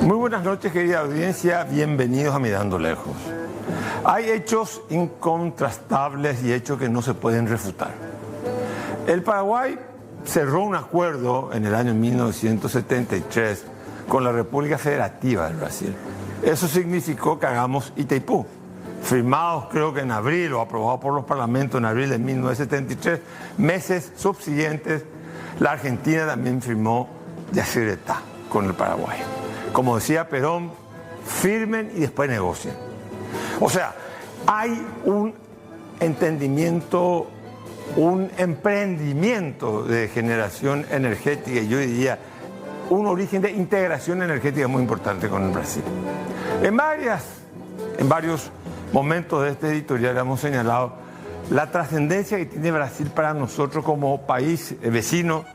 Muy buenas noches, querida audiencia. Bienvenidos a Mirando Lejos. Hay hechos incontrastables y hechos que no se pueden refutar. El Paraguay cerró un acuerdo en el año 1973 con la República Federativa del Brasil. Eso significó que hagamos Itaipú, firmados creo que en abril o aprobados por los parlamentos en abril de 1973. Meses subsiguientes, la Argentina también firmó Yacyretá con el Paraguay. Como decía Perón, firmen y después negocien. O sea, hay un entendimiento, un emprendimiento de generación energética y yo diría un origen de integración energética muy importante con el Brasil. En varios momentos de este editorial hemos señalado la trascendencia que tiene Brasil para nosotros como país vecino,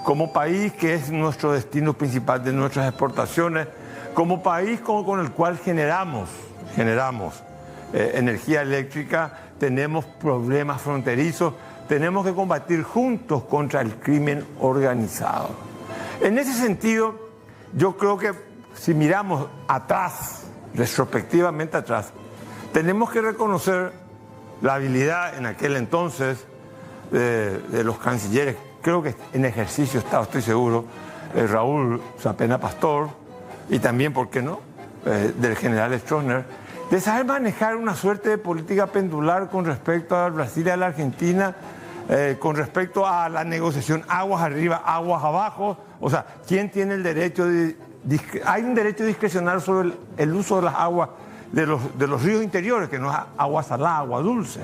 como país que es nuestro destino principal de nuestras exportaciones, como país con el cual generamos energía eléctrica, tenemos problemas fronterizos, tenemos que combatir juntos contra el crimen organizado. En ese sentido, yo creo que si miramos atrás, retrospectivamente atrás, tenemos que reconocer la habilidad en aquel entonces de los cancilleres, creo que en ejercicio estaba, estoy seguro, Raúl Sapena Pastor, y también, ¿por qué no?, del general Stroessner, de saber manejar una suerte de política pendular con respecto al Brasil y a la Argentina, con respecto a la negociación aguas arriba, aguas abajo, o sea, ¿quién tiene el derecho hay un derecho discrecional sobre el uso de las aguas de los ríos interiores, que no es agua salada, agua dulce,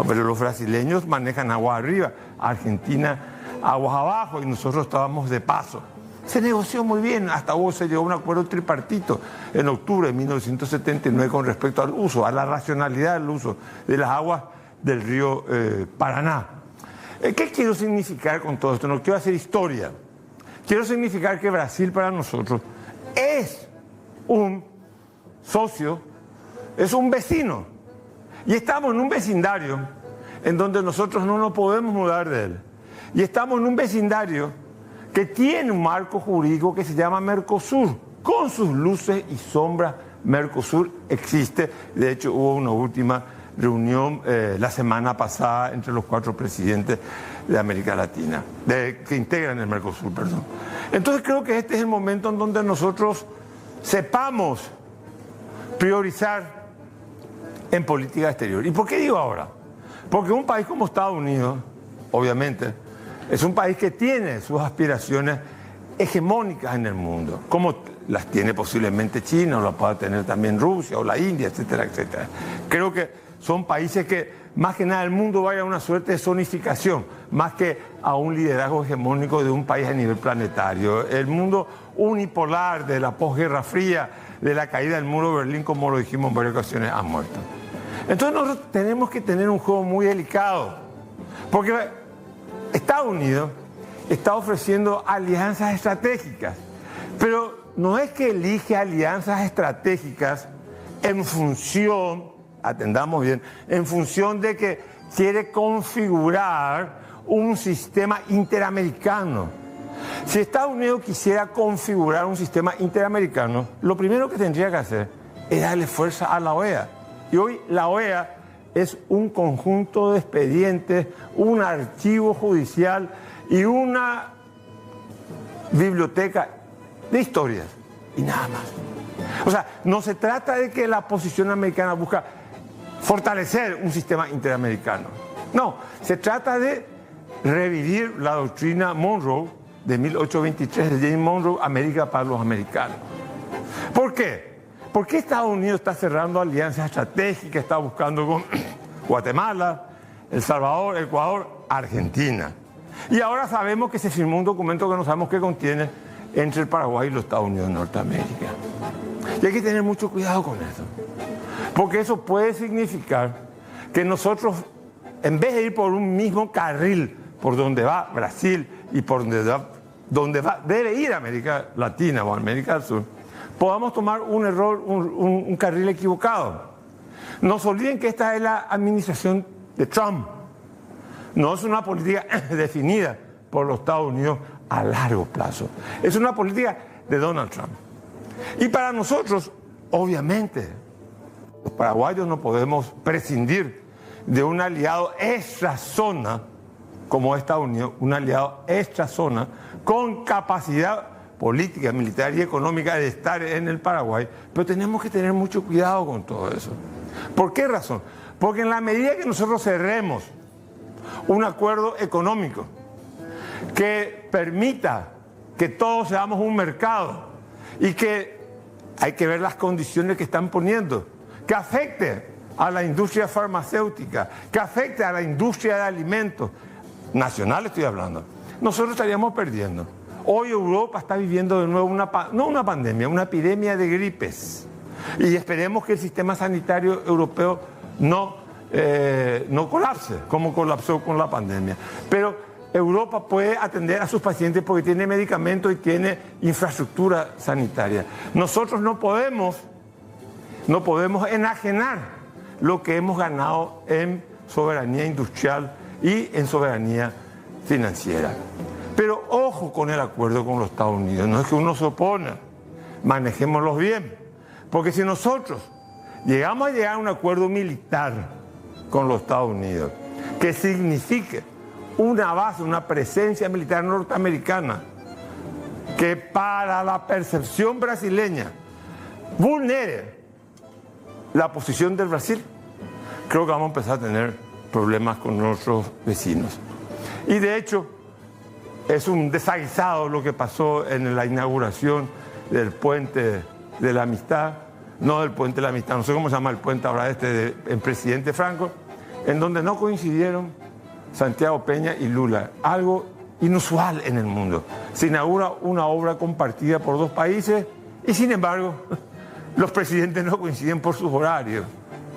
pero los brasileños manejan agua arriba, Argentina aguas abajo y nosotros estábamos de paso. Se negoció muy bien, hasta se llegó a un acuerdo tripartito en octubre de 1979 con respecto al uso, a la racionalidad del uso de las aguas del río Paraná. ¿Qué quiero significar con todo esto? No quiero hacer historia. Quiero significar que Brasil para nosotros es un socio, es un vecino. Y estamos en un vecindario en donde nosotros no nos podemos mudar de él. Y estamos en un vecindario que tiene un marco jurídico que se llama Mercosur, con sus luces y sombras. Mercosur existe, de hecho hubo una última reunión la semana pasada entre los 4 presidentes de América Latina, que integran el Mercosur, perdón. Entonces creo que este es el momento en donde nosotros sepamos priorizar en política exterior. ¿Y por qué digo ahora? Porque un país como Estados Unidos, obviamente, es un país que tiene sus aspiraciones hegemónicas en el mundo, como las tiene posiblemente China, o la pueda tener también Rusia, o la India, etcétera, etcétera. Creo que son países que, más que nada, el mundo vaya a una suerte de zonificación, más que a un liderazgo hegemónico de un país a nivel planetario. El mundo unipolar de la posguerra fría, de la caída del muro de Berlín, como lo dijimos en varias ocasiones, ha muerto. Entonces nosotros tenemos que tener un juego muy delicado, porque Estados Unidos está ofreciendo alianzas estratégicas, pero no es que elige alianzas estratégicas en función, atendamos bien, en función de que quiere configurar un sistema interamericano. Si Estados Unidos quisiera configurar un sistema interamericano, lo primero que tendría que hacer es darle fuerza a la OEA. Y hoy la OEA es un conjunto de expedientes, un archivo judicial y una biblioteca de historias y nada más. O sea, no se trata de que la posición americana busca fortalecer un sistema interamericano. No, se trata de revivir la doctrina Monroe de 1823 de James Monroe, América para los americanos. ¿Por qué? ¿Por qué Estados Unidos está cerrando alianzas estratégicas, está buscando con Guatemala, El Salvador, Ecuador, Argentina? Y ahora sabemos que se firmó un documento que no sabemos qué contiene entre el Paraguay y los Estados Unidos de Norteamérica. Y hay que tener mucho cuidado con eso, porque eso puede significar que nosotros, en vez de ir por un mismo carril por donde va Brasil y por donde debe ir América Latina o América del Sur, podamos tomar un error, un carril equivocado. No se olviden que esta es la administración de Trump. No es una política definida por los Estados Unidos a largo plazo. Es una política de Donald Trump. Y para nosotros, obviamente, los paraguayos no podemos prescindir de un aliado extrazona como Estados Unidos, un aliado extrazona con capacidad política, militar y económica de estar en el Paraguay, pero tenemos que tener mucho cuidado con todo eso. ¿Por qué razón? Porque en la medida que nosotros cerremos un acuerdo económico que permita que todos seamos un mercado y que hay que ver las condiciones que están poniendo, que afecte a la industria farmacéutica, que afecte a la industria de alimentos, nacional estoy hablando, nosotros estaríamos perdiendo. Hoy Europa está viviendo de nuevo no una pandemia, una epidemia de gripes. Y esperemos que el sistema sanitario europeo no colapse, como colapsó con la pandemia. Pero Europa puede atender a sus pacientes porque tiene medicamentos y tiene infraestructura sanitaria. Nosotros no podemos enajenar lo que hemos ganado en soberanía industrial y en soberanía financiera. Pero ojo con el acuerdo con los Estados Unidos, no es que uno se opone, manejémoslos bien, porque si nosotros llegamos a llegar a un acuerdo militar con los Estados Unidos, que signifique una base, una presencia militar norteamericana, que para la percepción brasileña vulnere la posición del Brasil, creo que vamos a empezar a tener problemas con nuestros vecinos. Y de hecho, es un desaguisado lo que pasó en la inauguración del puente de la amistad, no del puente de la amistad, no sé cómo se llama el puente ahora del presidente Franco, en donde no coincidieron Santiago Peña y Lula, algo inusual en el mundo. Se inaugura una obra compartida por dos países y sin embargo los presidentes no coinciden por sus horarios.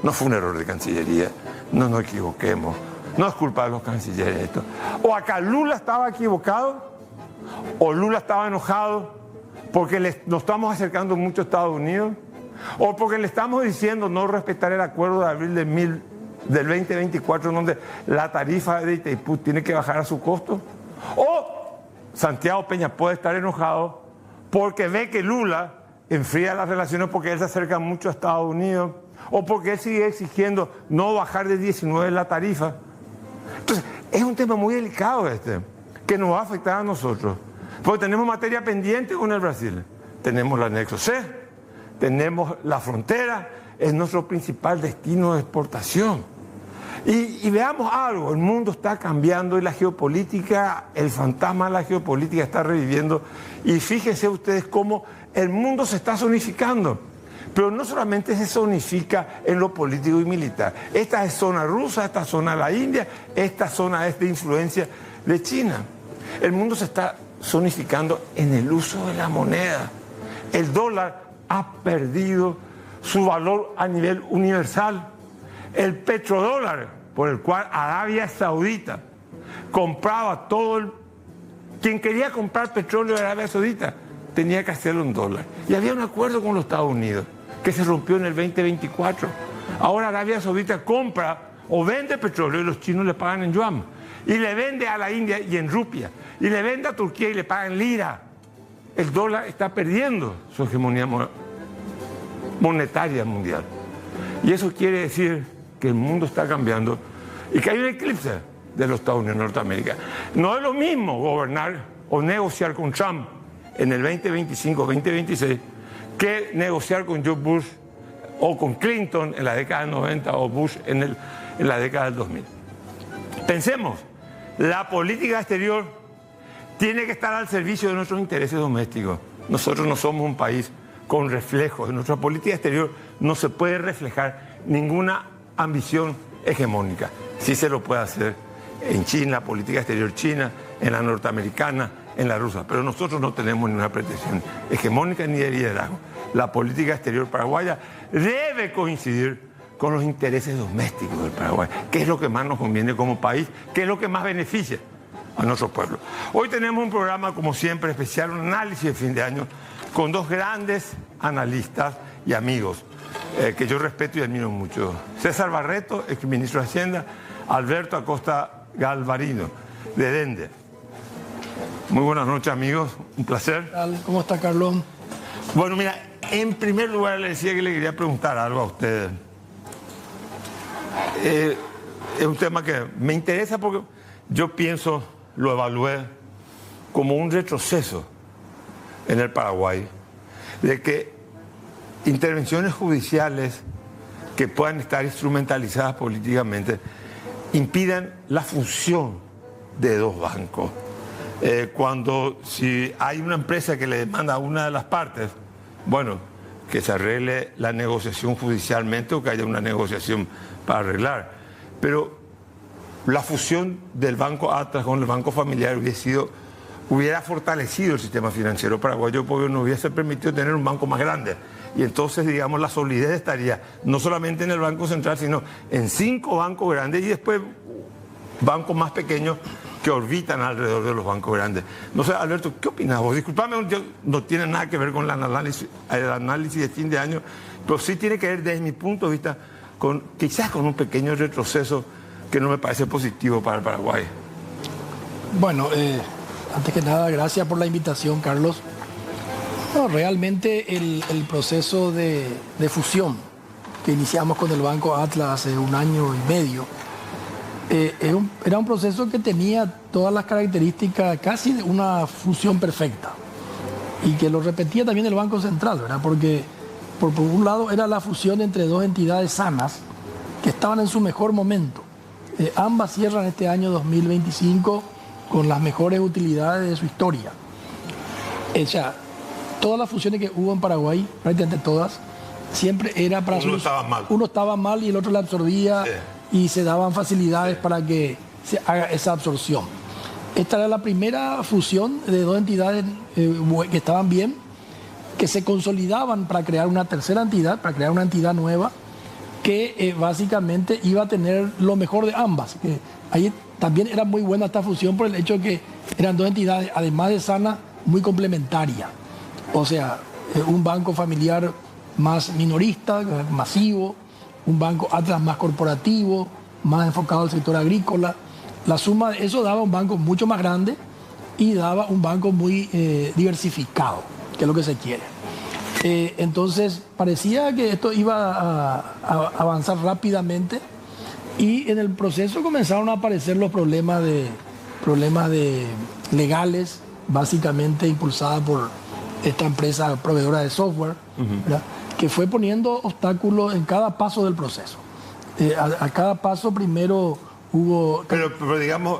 No fue un error de Cancillería, no nos equivoquemos, no es culpa de los cancilleres esto. O acá Lula estaba equivocado, o Lula estaba enojado porque nos estamos acercando mucho a Estados Unidos, o porque le estamos diciendo no respetar el acuerdo de abril del 2024, donde la tarifa de Itaipú tiene que bajar a su costo. O Santiago Peña puede estar enojado porque ve que Lula enfría las relaciones porque él se acerca mucho a Estados Unidos, o porque él sigue exigiendo no bajar de 19 la tarifa. Entonces, es un tema muy delicado que nos va a afectar a nosotros, porque tenemos materia pendiente con el Brasil. Tenemos el anexo C, tenemos la frontera, es nuestro principal destino de exportación. Y veamos algo, el mundo está cambiando y la geopolítica, el fantasma de la geopolítica está reviviendo. Y fíjense ustedes cómo el mundo se está zonificando. Pero no solamente se zonifica en lo político y militar. Esta es zona rusa, esta zona de la India, esta zona es de influencia de China. El mundo se está zonificando en el uso de la moneda. El dólar ha perdido su valor a nivel universal. El petrodólar, por el cual Arabia Saudita compraba quien quería comprar petróleo de Arabia Saudita tenía que hacerlo en dólar. Y había un acuerdo con los Estados Unidos que se rompió en el 2024. Ahora Arabia Saudita compra o vende petróleo y los chinos le pagan en yuan. Y le vende a la India y en rupia. Y le vende a Turquía y le pagan en lira. El dólar está perdiendo su hegemonía monetaria mundial. Y eso quiere decir que el mundo está cambiando y que hay un eclipse de los Estados Unidos de Norteamérica. No es lo mismo gobernar o negociar con Trump en el 2025-2026 que negociar con George Bush o con Clinton en la década del 90 o Bush en la década del 2000. Pensemos, la política exterior tiene que estar al servicio de nuestros intereses domésticos. Nosotros no somos un país con reflejos. En nuestra política exterior no se puede reflejar ninguna ambición hegemónica. Sí se lo puede hacer en China, política exterior china, en la norteamericana, en la rusa, pero nosotros no tenemos ninguna pretensión hegemónica ni de liderazgo. La política exterior paraguaya debe coincidir con los intereses domésticos del Paraguay, que es lo que más nos conviene como país, que es lo que más beneficia a nuestro pueblo. Hoy tenemos un programa, como siempre, especial, un análisis de fin de año, con dos grandes analistas y amigos, que yo respeto y admiro mucho. César Barreto, exministro de Hacienda, Alberto Acosta Galvarino, de Dende. Muy buenas noches, amigos, un placer. ¿Cómo está, Carlos? Bueno, mira, En primer lugar, le decía que le quería preguntar algo a ustedes. Es un tema que me interesa porque yo pienso, lo evalué como un retroceso en el Paraguay, de que intervenciones judiciales que puedan estar instrumentalizadas políticamente impidan la fusión de dos bancos. Cuando si hay una empresa que le demanda a una de las partes, bueno, que se arregle la negociación judicialmente o que haya una negociación para arreglar. Pero la fusión del Banco Atlas con el Banco Familiar hubiera fortalecido el sistema financiero paraguayo porque nos hubiese permitido tener un banco más grande. Y entonces, digamos, la solidez estaría no solamente en el Banco Central, sino en 5 bancos grandes y después bancos más pequeños que orbitan alrededor de los bancos grandes. No sé, Alberto, ¿qué opinas vos? Disculpame, no tiene nada que ver con el análisis de fin de año, pero sí tiene que ver, desde mi punto de vista, quizás con un pequeño retroceso que no me parece positivo para el Paraguay. Bueno, antes que nada, gracias por la invitación, Carlos. No, realmente el proceso de fusión que iniciamos con el Banco Atlas hace 1 año y medio, era un proceso que tenía todas las características casi de una fusión perfecta y que lo repetía también el Banco Central, ¿verdad? Porque por un lado era la fusión entre dos entidades sanas que estaban en su mejor momento. Ambas cierran este año 2025 con las mejores utilidades de su historia. O sea, todas las fusiones que hubo en Paraguay, prácticamente todas, siempre era para... Uno estaba mal y el otro la absorbía. Sí. Y se daban facilidades para que se haga esa absorción. Esta era la primera fusión de dos entidades que estaban bien, que se consolidaban para crear una tercera entidad, para crear una entidad nueva, que básicamente iba a tener lo mejor de ambas. Ahí también era muy buena esta fusión por el hecho de que eran dos entidades, además de sanas, muy complementarias. O sea, un banco familiar más minorista, masivo, un banco Atlas más corporativo, más enfocado al sector agrícola. La suma de eso daba un banco mucho más grande y daba un banco muy diversificado, que es lo que se quiere. Entonces parecía que esto iba a avanzar rápidamente y en el proceso comenzaron a aparecer los problemas legales, básicamente impulsada por esta empresa proveedora de software, ¿verdad? Que fue poniendo obstáculos en cada paso del proceso. A cada paso primero hubo... Pero digamos,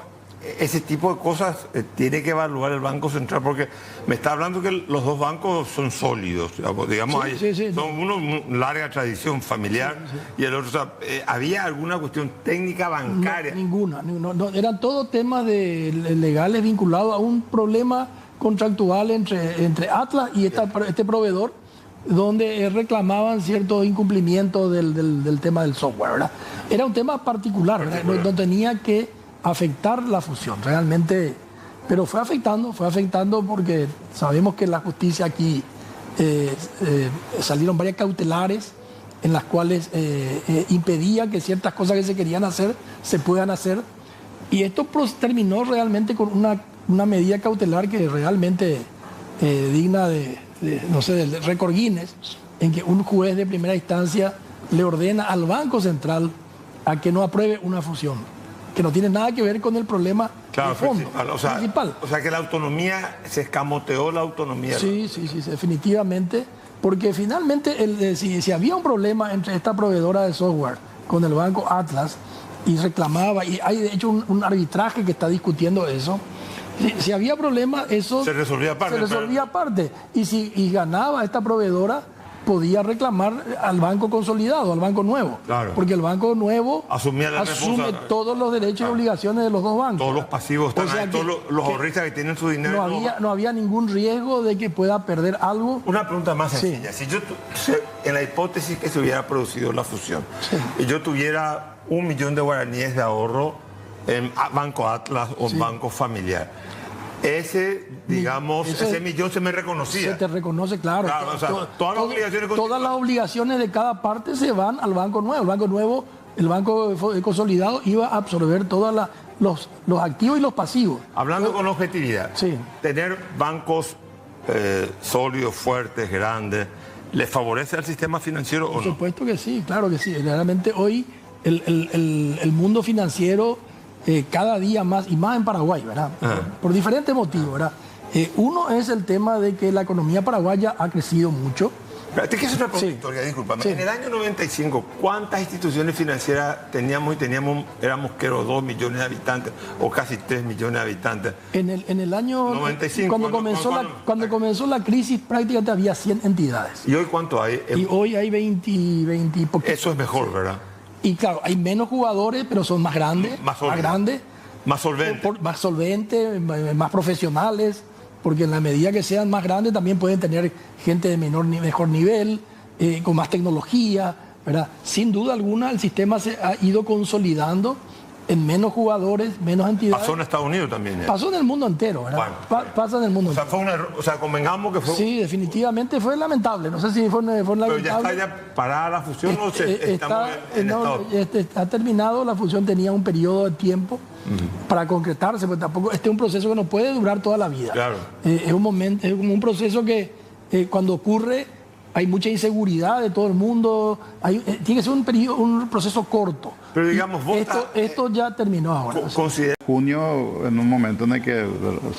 ese tipo de cosas tiene que evaluar el Banco Central, porque me está hablando que los dos bancos son sólidos, digamos, son uno larga tradición familiar y el otro, o sea, ¿había alguna cuestión técnica bancaria? No, ninguna, no, eran todos temas legales vinculados a un problema contractual entre Atlas y este proveedor, donde reclamaban ciertos incumplimientos del tema del software, ¿verdad? Era un tema particular, ¿verdad? No tenía que afectar la fusión, realmente, pero fue afectando porque sabemos que la justicia aquí salieron varias cautelares en las cuales impedía que ciertas cosas que se querían hacer se puedan hacer, y esto terminó realmente con una medida cautelar que realmente digna de récord Guinness, en que un juez de primera instancia le ordena al Banco Central a que no apruebe una fusión, que no tiene nada que ver con el problema de fondo, principal. O sea que la autonomía, se escamoteó la autonomía. Sí, definitivamente, porque finalmente si había un problema entre esta proveedora de software con el Banco Atlas y reclamaba, y hay de hecho un arbitraje que está discutiendo eso. Si había problemas, eso se resolvía aparte. Y ganaba esta proveedora, podía reclamar al banco consolidado, al banco nuevo. Claro. Porque el banco nuevo asume todos los derechos y obligaciones de los dos bancos. Todos los pasivos están ahí, todos los ahorristas que tienen su dinero. No había ningún riesgo de que pueda perder algo. Una pregunta más sencilla. Si en la hipótesis que se hubiera producido la fusión, y yo tuviera 1 millón de guaraníes de ahorro en Banco Atlas o Banco Familiar, ese millón se me reconocía. Se te reconoce, claro. O sea, todas las obligaciones de cada parte se van al Banco Nuevo. El Banco Nuevo, el Banco Consolidado, iba a absorber todos los activos y los pasivos. Hablando con objetividad, tener bancos sólidos, fuertes, grandes, ¿Le favorece al sistema financiero o Por no? supuesto que sí, claro que sí. Realmente hoy el mundo financiero cada día más, y más en Paraguay, ¿verdad? Por diferentes motivos, ¿verdad? Uno es el tema de que la economía paraguaya ha crecido mucho. Te quiero hacer una pregunta, Sí. Victoria, discúlpame. Sí. En el año 95, ¿cuántas instituciones financieras teníamos? Éramos, creo, 2 millones de habitantes o casi 3 millones de habitantes. En el año 95, cuando comenzó la crisis, prácticamente había 100 entidades. ¿Y hoy cuánto hay? Y hoy hay 20 y poquitos. Eso es mejor, ¿verdad? Y claro, hay menos jugadores, pero son más grandes, Más sólidos. grandes, Más solvente. más solventes, más profesionales, porque en la medida que sean más grandes también pueden tener gente de mejor nivel, con más tecnología, ¿verdad? Sin duda alguna el sistema se ha ido consolidando en menos jugadores, menos entidades. Pasó en Estados Unidos también. Pasó en el mundo entero, ¿verdad? Bueno. Pasa en el mundo O sea, entero. fue un error. O sea, convengamos que fue. Sí, definitivamente fue lamentable. No sé si fue Pero lamentable. ya está ya parada la fusión o estamos en no, estado. ha terminado, la fusión tenía un periodo de tiempo para concretarse, pero tampoco este es un proceso que no puede durar toda la vida. Claro. Es un momento, es como un proceso que cuando ocurre hay mucha inseguridad de todo el mundo, tiene que ser un proceso corto. Pero digamos, vos esto ya terminó ahora. Junio, en un momento en el que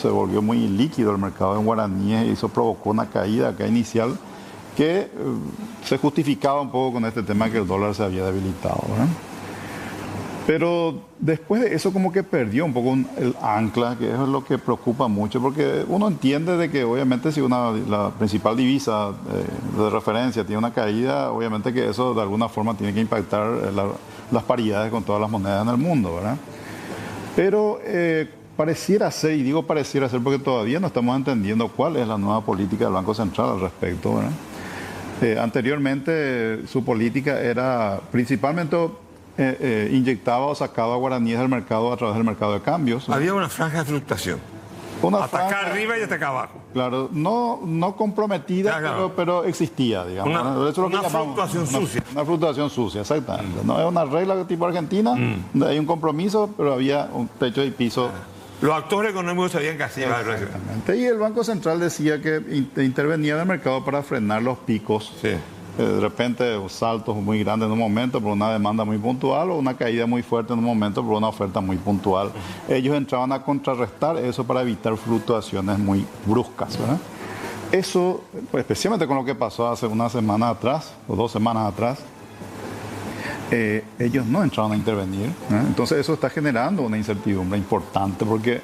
se volvió muy líquido el mercado en guaraníes y eso provocó una caída acá inicial que se justificaba un poco con este tema que el dólar se había debilitado, ¿verdad? Pero después de eso como que perdió un poco el ancla, que es lo que preocupa mucho, porque uno entiende de que obviamente si la principal divisa de referencia tiene una caída, obviamente que eso de alguna forma tiene que impactar las paridades con todas las monedas en el mundo, ¿verdad? Pero pareciera ser, y digo pareciera ser porque todavía no estamos entendiendo cuál es la nueva política del Banco Central al respecto, ¿verdad? Anteriormente su política era principalmente inyectaba o sacaba guaraníes del mercado a través del mercado de cambios. Había una franja de fluctuación. Hasta acá arriba y hasta acá abajo. Claro, no comprometida, claro. pero existía, digamos. Una fluctuación sucia. Una fluctuación sucia, exactamente. No es una regla tipo Argentina, donde hay un compromiso, pero había un techo y piso. Los actores económicos sabían que así iba a ser. Exactamente. Y el Banco Central decía que intervenía en el mercado para frenar los picos. Sí. De repente saltos muy grandes en un momento por una demanda muy puntual o una caída muy fuerte en un momento por una oferta muy puntual. Ellos entraban a contrarrestar eso para evitar fluctuaciones muy bruscas, ¿verdad? Eso, pues, especialmente con lo que pasó hace una semana atrás o 2 semanas atrás, ellos no entraron a intervenir, ¿eh? Entonces eso está generando una incertidumbre importante porque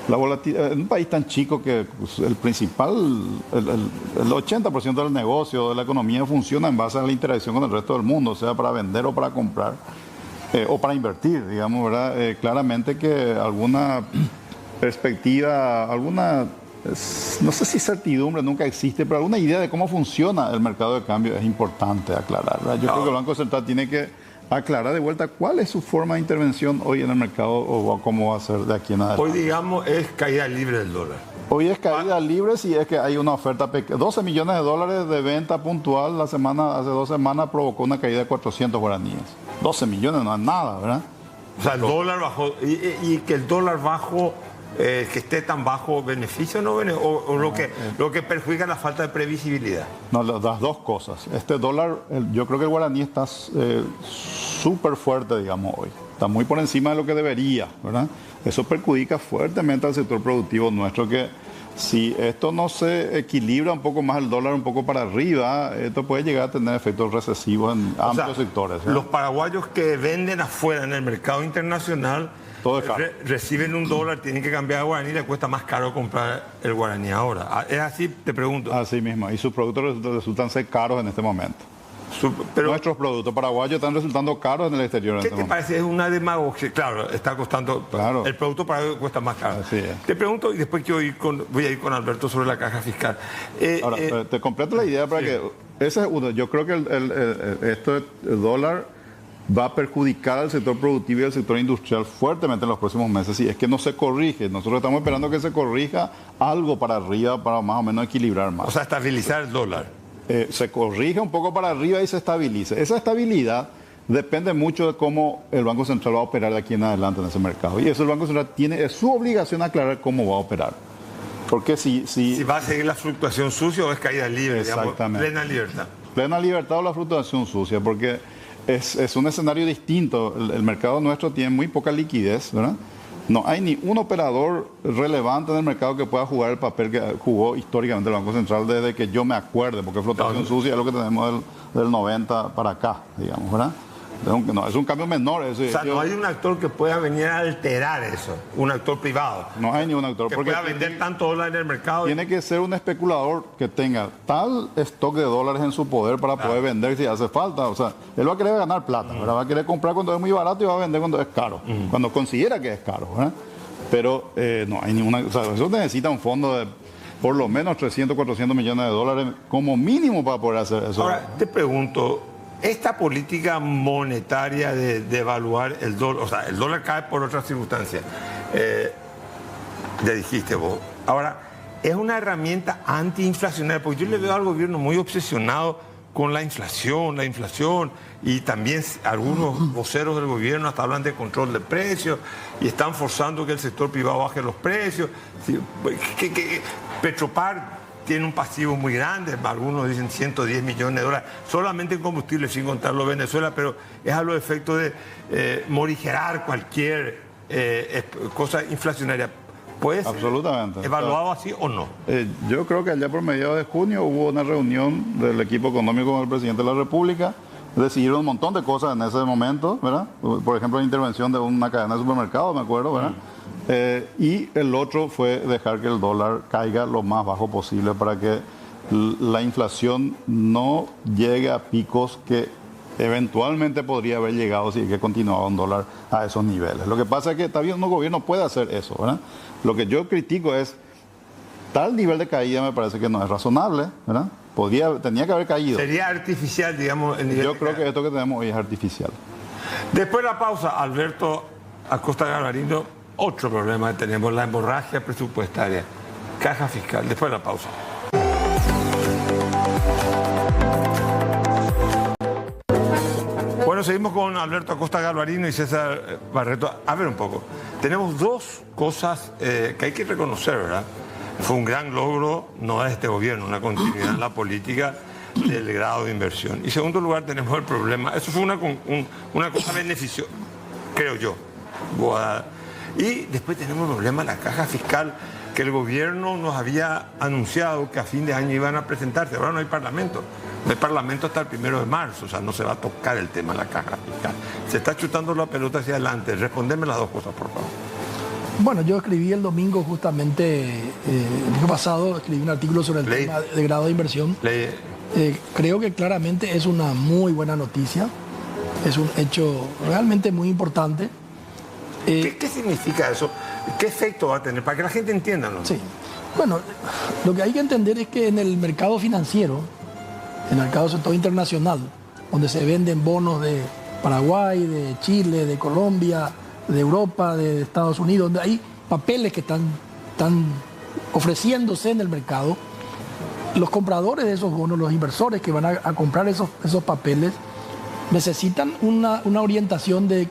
la volatilidad en un país tan chico que pues, el 80% del negocio, de la economía funciona en base a la interacción con el resto del mundo, sea para vender o para comprar o para invertir, digamos, ¿verdad? Claramente que alguna perspectiva, no sé si certidumbre nunca existe, pero alguna idea de cómo funciona el mercado de cambio es importante aclarar, ¿verdad? Yo creo que el Banco Central tiene que aclarar de vuelta cuál es su forma de intervención hoy en el mercado o cómo va a ser de aquí en adelante. Hoy, digamos, es caída libre del dólar. Hoy es caída libre si es que hay una oferta pequeña. 12 millones de dólares de venta puntual hace 2 semanas provocó una caída de 400 guaraníes. 12 millones no es nada, ¿verdad? O sea, el dólar bajó. Y que el dólar bajo, que esté tan bajo, ¿beneficia o no beneficia? O lo que perjudica la falta de previsibilidad. No, las dos cosas. Este dólar, yo creo que el guaraní está súper fuerte, digamos, hoy. Está muy por encima de lo que debería, ¿verdad? Eso perjudica fuertemente al sector productivo nuestro, que si esto no se equilibra un poco más el dólar un poco para arriba, esto puede llegar a tener efectos recesivos en amplios sectores, ¿verdad? Los paraguayos que venden afuera en el mercado internacional todo es caro. Reciben un dólar, tienen que cambiar a guaraní y les cuesta más caro comprar el guaraní ahora. ¿Es así? Te pregunto. Así mismo. Y sus productos resultan ser caros en este momento. Pero, nuestros productos paraguayos están resultando caros en el exterior. ¿Qué te parece? Es una demagogia. Claro, está costando. Claro. El producto paraguayo cuesta más caro. Así es. Te pregunto, y después voy a ir con Alberto sobre la caja fiscal. Ahora, te completo la idea para que. Ese es uno. Yo creo que el dólar va a perjudicar al sector productivo y al sector industrial fuertemente en los próximos meses. Si es que no se corrige. Nosotros estamos esperando que se corrija algo para arriba para más o menos equilibrar más. O sea, estabilizar el dólar. Se corrige un poco para arriba y se estabilice. Esa estabilidad depende mucho de cómo el Banco Central va a operar de aquí en adelante en ese mercado. Y eso el Banco Central es su obligación aclarar cómo va a operar. Porque si va a seguir la fluctuación sucia o es caída libre, digamos, plena libertad. Plena libertad o la fluctuación sucia, porque es un escenario distinto. El mercado nuestro tiene muy poca liquidez, ¿verdad? No hay ni un operador relevante en el mercado que pueda jugar el papel que jugó históricamente el Banco Central desde que yo me acuerde, porque flotación sucia es lo que tenemos del 90 para acá, digamos, ¿verdad? No, es un cambio menor. O sea, no hay un actor que pueda venir a alterar eso, un actor privado. No hay ni un actor. Que pueda vender tanto dólar en el mercado. Tiene que ser un especulador que tenga tal stock de dólares en su poder para poder vender si hace falta. O sea, él va a querer ganar plata, ¿verdad? Va a querer comprar cuando es muy barato y va a vender cuando es caro, cuando considera que es caro, ¿verdad? Pero no hay ninguna... O sea, eso necesita un fondo de por lo menos 300, 400 millones de dólares como mínimo para poder hacer eso. Ahora, te pregunto... Esta política monetaria de evaluar el dólar, o sea, el dólar cae por otras circunstancias, ya dijiste vos. Ahora, es una herramienta antiinflacionaria, porque yo le veo al gobierno muy obsesionado con la inflación, y también algunos voceros del gobierno hasta hablan de control de precios y están forzando que el sector privado baje los precios. Petropar tiene un pasivo muy grande, algunos dicen 110 millones de dólares, solamente en combustible, sin contarlo Venezuela, pero es a los efectos de morigerar cualquier cosa inflacionaria. ¿Puede ser evaluado así o no? Yo creo que allá por mediados de junio hubo una reunión del equipo económico con el presidente de la República, decidieron un montón de cosas en ese momento, ¿verdad? Por ejemplo, la intervención de una cadena de supermercados, me acuerdo, ¿verdad? Y el otro fue dejar que el dólar caiga lo más bajo posible para que la inflación no llegue a picos que eventualmente podría haber llegado si es que continuaba un dólar a esos niveles. Lo que pasa es que también un gobierno puede hacer eso, ¿verdad? Lo que yo critico es tal nivel de caída, me parece que no es razonable, ¿verdad? Tenía que haber caído. Sería artificial, digamos, el nivel. Yo creo que esto que tenemos hoy es artificial. Después de la pausa, Alberto Acosta Galvarino. Otro problema que tenemos, la hemorragia presupuestaria, caja fiscal. Después de la pausa. Bueno, seguimos con Alberto Acosta Galvarino y César Barreto. A ver un poco. Tenemos dos cosas que hay que reconocer, ¿verdad? Fue un gran logro, no de este gobierno, una continuidad en la política del grado de inversión. Y en segundo lugar tenemos el problema, eso fue una cosa beneficiosa, creo yo. Y después tenemos el problema de la caja fiscal, que el gobierno nos había anunciado que a fin de año iban a presentarse. Ahora no hay parlamento. No hay parlamento hasta el 1 de marzo, o sea, no se va a tocar el tema de la caja fiscal. Se está chutando la pelota hacia adelante. Respondeme las dos cosas, por favor. Bueno, yo escribí el domingo justamente, el año pasado, escribí un artículo sobre el tema de grado de inversión. Creo que claramente es una muy buena noticia. Es un hecho realmente muy importante. ¿Qué significa eso? ¿Qué efecto va a tener? Para que la gente entienda, ¿no? Sí. Bueno, lo que hay que entender es que en el mercado financiero, en el mercado sector internacional, donde se venden bonos de Paraguay, de Chile, de Colombia, de Europa, de Estados Unidos, donde hay papeles que están ofreciéndose en el mercado, los compradores de esos bonos, los inversores que van a comprar esos papeles, necesitan una orientación de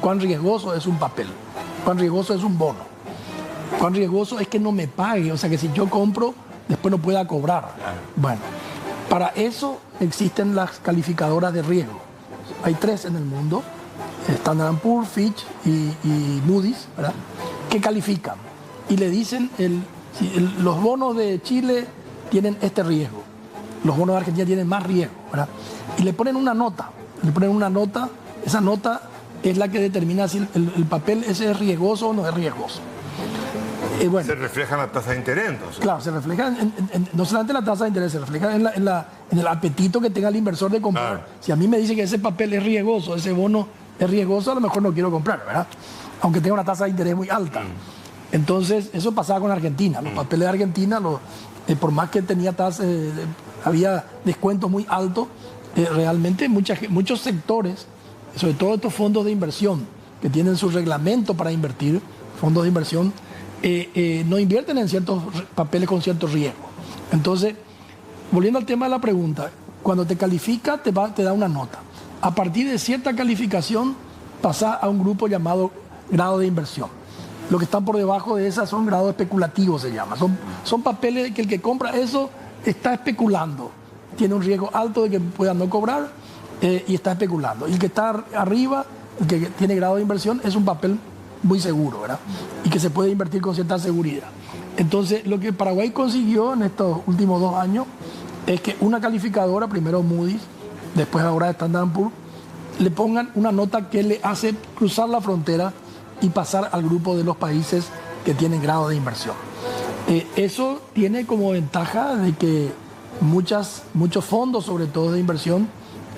cuán riesgoso es un papel, cuán riesgoso es un bono, cuán riesgoso es que no me pague, o sea que si yo compro, después no pueda cobrar. Bueno, para eso existen las calificadoras de riesgo. Hay 3 en el mundo, Standard & Poor's, Fitch y Moody's, ¿verdad?, que califican y le dicen, los bonos de Chile tienen este riesgo, los bonos de Argentina tienen más riesgo, ¿verdad?, y le ponen una nota, esa nota es la que determina si el papel ese es riesgoso o no es riesgoso. Bueno, se refleja en la tasa de interés, entonces. Claro, se refleja no solamente en la tasa de interés, se refleja en el apetito que tenga el inversor de comprar. Claro. Si a mí me dice que ese papel es riesgoso, ese bono es riesgoso, a lo mejor no quiero comprar, ¿verdad? Aunque tenga una tasa de interés muy alta. Entonces, eso pasaba con Argentina. Los papeles de Argentina, por más que tenía había descuentos muy altos, realmente muchos sectores, sobre todo estos fondos de inversión que tienen su reglamento para invertir, fondos de inversión, no invierten en ciertos papeles con cierto riesgo. Entonces, volviendo al tema de la pregunta, cuando te califica te da una nota. A partir de cierta calificación pasa a un grupo llamado grado de inversión. Lo que están por debajo de esas son grados especulativos, se llama. Son papeles que el que compra eso está especulando. Tiene un riesgo alto de que pueda no cobrar y está especulando. Y el que está arriba, el que tiene grado de inversión, es un papel muy seguro, ¿verdad? Y que se puede invertir con cierta seguridad. Entonces, lo que Paraguay consiguió en estos últimos 2 años es que una calificadora, primero Moody's, después ahora Standard & Poor's, le pongan una nota que le hace cruzar la frontera y pasar al grupo de los países que tienen grado de inversión. Eso tiene como ventaja de que muchos fondos, sobre todo de inversión,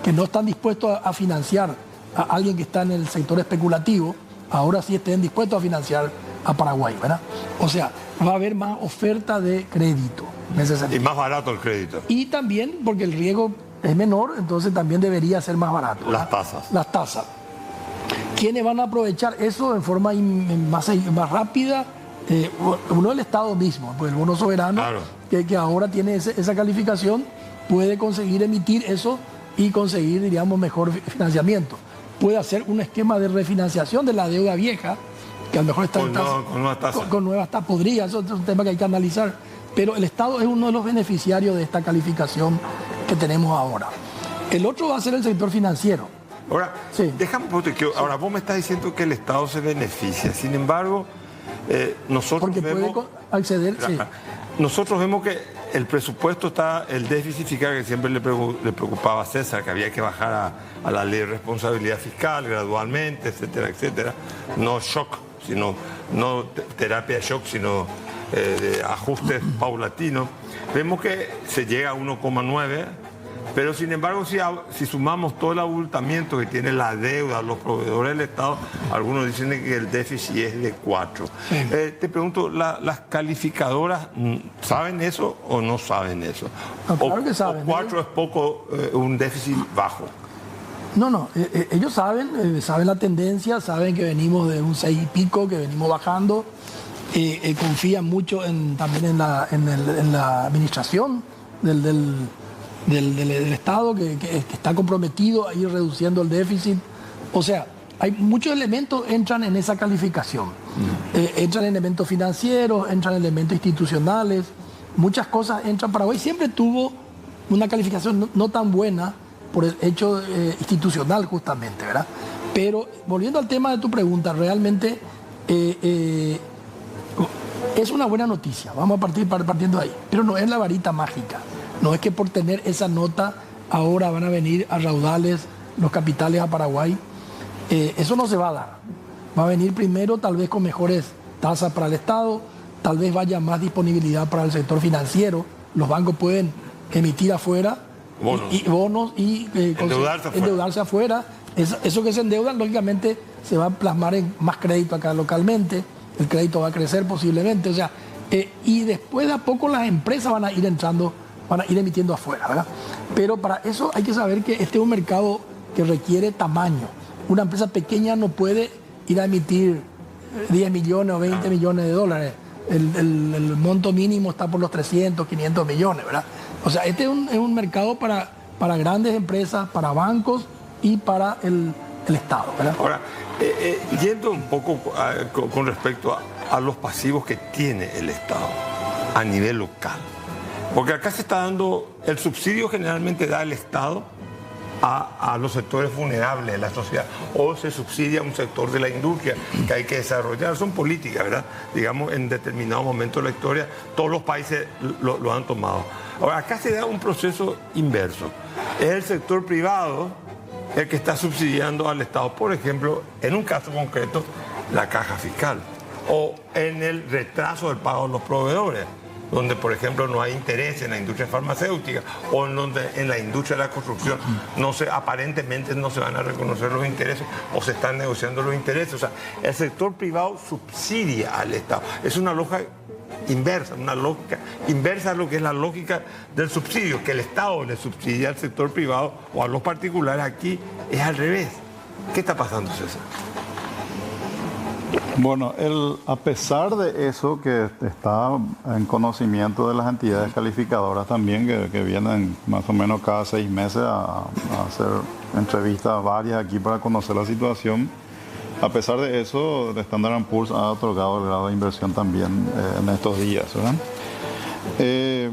que no están dispuestos a financiar a alguien que está en el sector especulativo, ahora sí estén dispuestos a financiar a Paraguay, ¿verdad? O sea, va a haber más oferta de crédito en ese sentido. Y más barato el crédito. Y también porque el riesgo es menor, entonces también debería ser más barato, ¿verdad? Las tasas. Las tasas. ¿Quiénes van a aprovechar eso en forma más rápida? Uno, el Estado mismo, pues el bono soberano, claro, que ahora tiene esa calificación, puede conseguir emitir eso y conseguir, diríamos, mejor financiamiento. Puede hacer un esquema de refinanciación de la deuda vieja, que a lo mejor está con nuevas tasas. Con nuevas tasas, podría, eso es un tema que hay que analizar. Pero el Estado es uno de los beneficiarios de esta calificación que tenemos ahora. El otro va a ser el sector financiero. Ahora, sí, déjame, ahora vos me estás diciendo que el Estado se beneficia. Sin embargo, nosotros porque vemos... puede acceder, sí. Nosotros vemos que el presupuesto está, el déficit fiscal que siempre le preocupaba a César, que había que bajar a la ley de responsabilidad fiscal gradualmente, etcétera, etcétera. No shock, sino, no terapia de shock, sino de ajustes paulatinos. Vemos que se llega a 1,9, pero sin embargo, si sumamos todo el abultamiento que tiene la deuda, los proveedores del Estado, algunos dicen que el déficit es de 4. Sí. Te pregunto, ¿las calificadoras saben eso o no saben eso? No, claro que saben. ¿O 4 es poco, un déficit bajo? No, ellos saben la tendencia, saben que venimos de un 6 y pico, que venimos bajando, confían mucho también en la administración del Estado, que está comprometido a ir reduciendo el déficit. O sea, hay muchos elementos entran en esa calificación. Entran elementos financieros, entran elementos institucionales, muchas cosas entran. Paraguay siempre tuvo una calificación no tan buena por el hecho institucional justamente, ¿verdad? Pero volviendo al tema de tu pregunta, realmente es una buena noticia. Vamos a partiendo de ahí. Pero no es la varita mágica. No es que por tener esa nota ahora van a venir a raudales los capitales a Paraguay. Eso no se va a dar. Va a venir primero tal vez con mejores tasas para el Estado, tal vez vaya más disponibilidad para el sector financiero. Los bancos pueden emitir afuera bonos y endeudarse afuera. Eso que se endeudan, lógicamente, se va a plasmar en más crédito acá localmente. El crédito va a crecer posiblemente. O sea, y después de a poco las empresas van a ir entrando, van a ir emitiendo afuera, ¿verdad? Pero para eso hay que saber que este es un mercado que requiere tamaño. Una empresa pequeña no puede ir a emitir 10 millones o 20 millones de dólares. El monto mínimo está por los 300, 500 millones, ¿verdad? O sea, este es un mercado para grandes empresas, para bancos y para el Estado, ¿verdad? Ahora, yendo un poco con respecto a los pasivos que tiene el Estado a nivel local. Porque acá se está dando, el subsidio generalmente da el Estado a los sectores vulnerables de la sociedad, o se subsidia un sector de la industria que hay que desarrollar. Son políticas, ¿verdad? Digamos, en determinado momento de la historia, todos los países lo han tomado. Ahora, acá se da un proceso inverso. Es el sector privado el que está subsidiando al Estado, por ejemplo, en un caso concreto, la caja fiscal, o en el retraso del pago de los proveedores, donde, por ejemplo, no hay interés en la industria farmacéutica o en donde en la industria de la construcción aparentemente no se van a reconocer los intereses o se están negociando los intereses. O sea, el sector privado subsidia al Estado. Es una lógica inversa, una lógica inversa a lo que es la lógica del subsidio, que el Estado le subsidia al sector privado o a los particulares. Aquí es al revés. ¿Qué está pasando, César? Bueno, a pesar de eso que está en conocimiento de las entidades calificadoras también, que vienen más o menos cada 6 meses a hacer entrevistas varias aquí para conocer la situación, A pesar de eso, el Standard & Poor's ha otorgado el grado de inversión también en estos días, ¿verdad?